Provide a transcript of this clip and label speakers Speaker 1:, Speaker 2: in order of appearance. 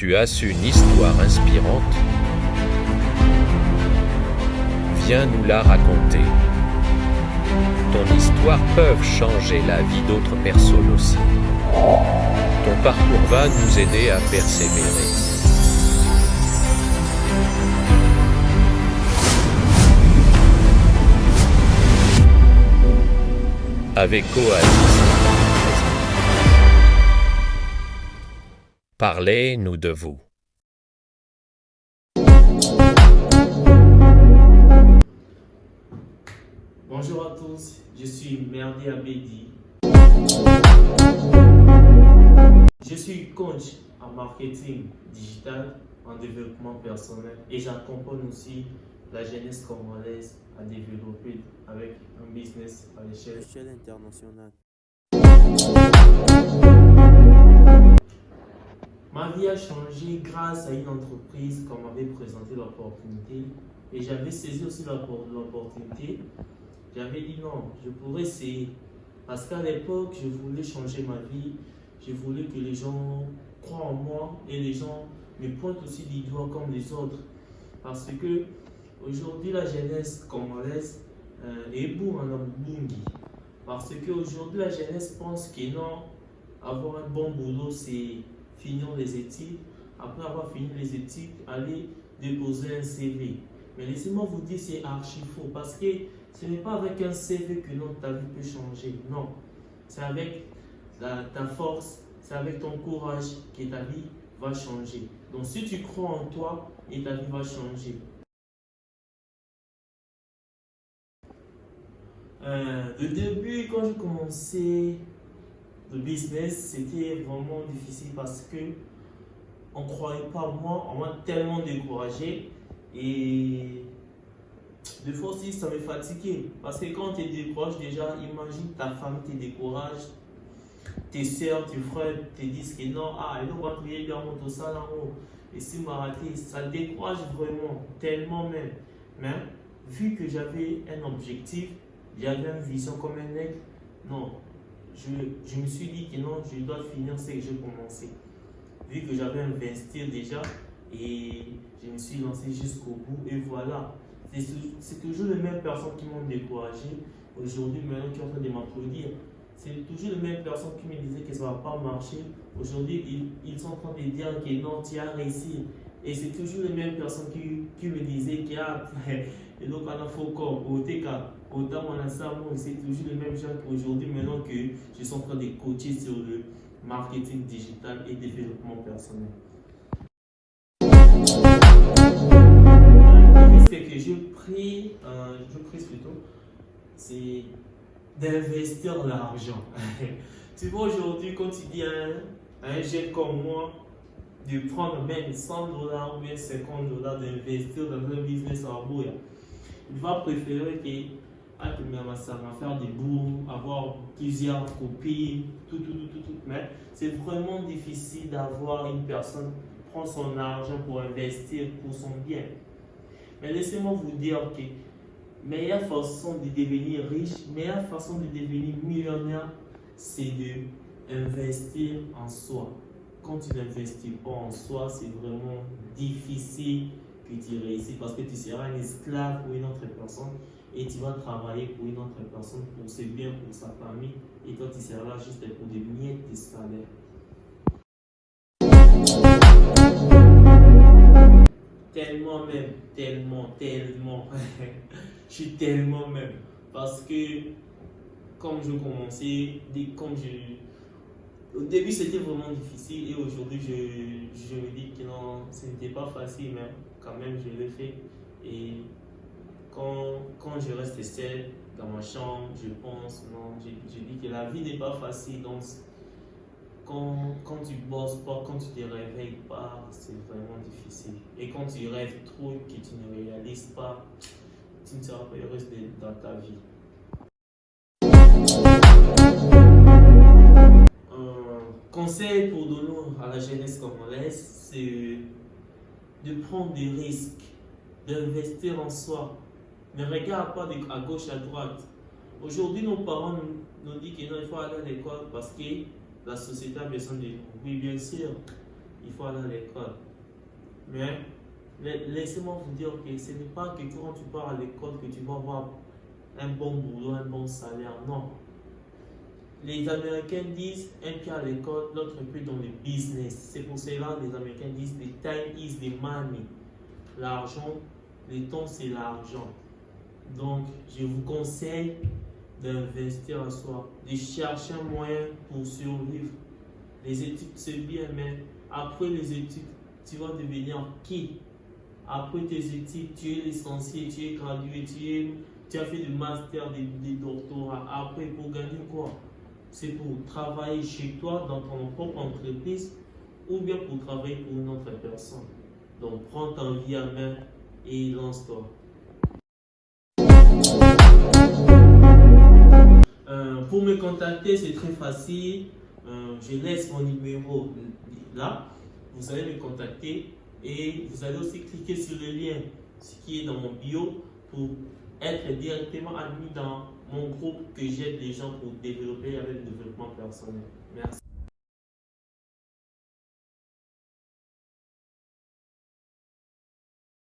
Speaker 1: Tu as une histoire inspirante? Viens nous la raconter. Ton histoire peut changer la vie d'autres personnes aussi. Ton parcours va nous aider à persévérer. Avec Oasis. Parlez-nous de vous.
Speaker 2: Bonjour à tous, je suis Merdi Abedi. Je suis coach en marketing digital, en développement personnel et j'accompagne aussi la jeunesse congolaise à développer avec un business à l'échelle internationale. Ma vie a changé grâce à une entreprise qu'on m'avait présenté l'opportunité et j'avais saisi aussi l'opportunité. J'avais dit non, je pourrais essayer. Parce qu'à l'époque, je voulais changer ma vie. Je voulais que les gens croient en moi et les gens me pointent aussi du doigt comme les autres. Parce que aujourd'hui, la jeunesse congolaise est boum en bungi. Parce qu'aujourd'hui, la jeunesse pense que non, avoir un bon boulot, c'est finir les études. Après avoir fini les études, aller déposer un CV. Mais laissez-moi vous dire, c'est archi faux. Parce que ce n'est pas avec un CV que ta vie peut changer. Non. C'est avec ta force, c'est avec ton courage que ta vie va changer. Donc si tu crois en toi, et ta vie va changer. Le début, quand j'ai commencé le business, c'était vraiment difficile parce que on ne croyait pas en moi, on m'a tellement découragé et des fois aussi ça me fatiguait parce que quand tu te décourages déjà, imagine ta femme te décourage, tes soeurs, tes frères te disent que non, elle va trouver dans tout ça là-haut et si m'a raté, ça décourage vraiment, tellement même. Mais vu que j'avais un objectif, j'avais une vision comme un aigle, non, je me suis dit que non, je dois finir ce que j'ai commencé. Vu que j'avais investi déjà et je me suis lancé jusqu'au bout et voilà. C'est toujours les mêmes personnes qui m'ont découragé. Aujourd'hui, maintenant qui sont en train de m'applaudir. C'est toujours les mêmes personnes qui me disaient que ça ne va pas marcher. Aujourd'hui, ils sont en train de dire que non, tu as réussi. Et c'est toujours les mêmes personnes qui me disaient que et donc, il faut encore, c'est toujours les mêmes gens qu'aujourd'hui, maintenant que je suis en train de coacher sur le marketing digital et développement personnel. Le risque que j'ai pris plutôt, c'est d'investir l'argent. Tu vois, aujourd'hui, quand tu dis à un jeune comme moi de prendre même $100 ou bien $50 d'investir dans un business en bourse, il va préférer que ça va faire des bouts, avoir plusieurs copies, tout. Mais c'est vraiment difficile d'avoir une personne qui prend son argent pour investir pour son bien. Mais laissez-moi vous dire que meilleure façon de devenir riche, meilleure façon de devenir millionnaire, c'est d'investir en soi. Quand tu n'investis pas en soi, c'est vraiment difficile que tu réussisses parce que tu seras un esclave pour une autre personne et tu vas travailler pour une autre personne, pour ses biens, pour sa famille et toi tu seras là juste pour des miettes de salaire. Tellement même, tellement. Je suis tellement même. Parce que comme je commençais, au début c'était vraiment difficile et aujourd'hui je me dis que non, ce n'était pas facile, mais quand même je l'ai fait. Et quand je reste seul dans ma chambre, je pense, non, je dis que la vie n'est pas facile. Donc quand tu bosses pas, quand tu te réveilles pas, c'est vraiment difficile. Et quand tu rêves trop et que tu ne réalises pas, tu ne seras pas heureux dans ta vie. Conseil pour donner à la jeunesse congolaise, c'est de prendre des risques, d'investir en soi. Ne regarde pas à gauche, à droite. Aujourd'hui, nos parents nous disent qu'il faut aller à l'école parce que la société a besoin de nous. Oui, bien sûr. il faut aller à l'école. Mais laissez-moi vous dire que ce n'est pas que quand tu pars à l'école que tu vas avoir un bon boulot, un bon salaire. Non. Les Américains disent un pied à l'école, l'autre pied dans le business. C'est pour cela que les Américains disent the time is the money. L'argent, le temps c'est l'argent. Donc, je vous conseille d'investir à soi, de chercher un moyen pour survivre. Les études c'est bien, mais après les études, tu vas devenir qui? Après tes études, tu es licencié, tu es gradué, tu as fait du master, des doctorats. Après, pour gagner quoi? C'est pour travailler chez toi, dans ton propre entreprise, ou bien pour travailler pour une autre personne. Donc, prends ta vie à main et lance-toi. Pour me contacter, c'est très facile. Je laisse mon numéro là. Vous allez me contacter et vous allez aussi cliquer sur le lien, ce qui est dans mon bio, pour être directement admis dans mon groupe que j'aide les gens pour développer avec le développement personnel. Merci.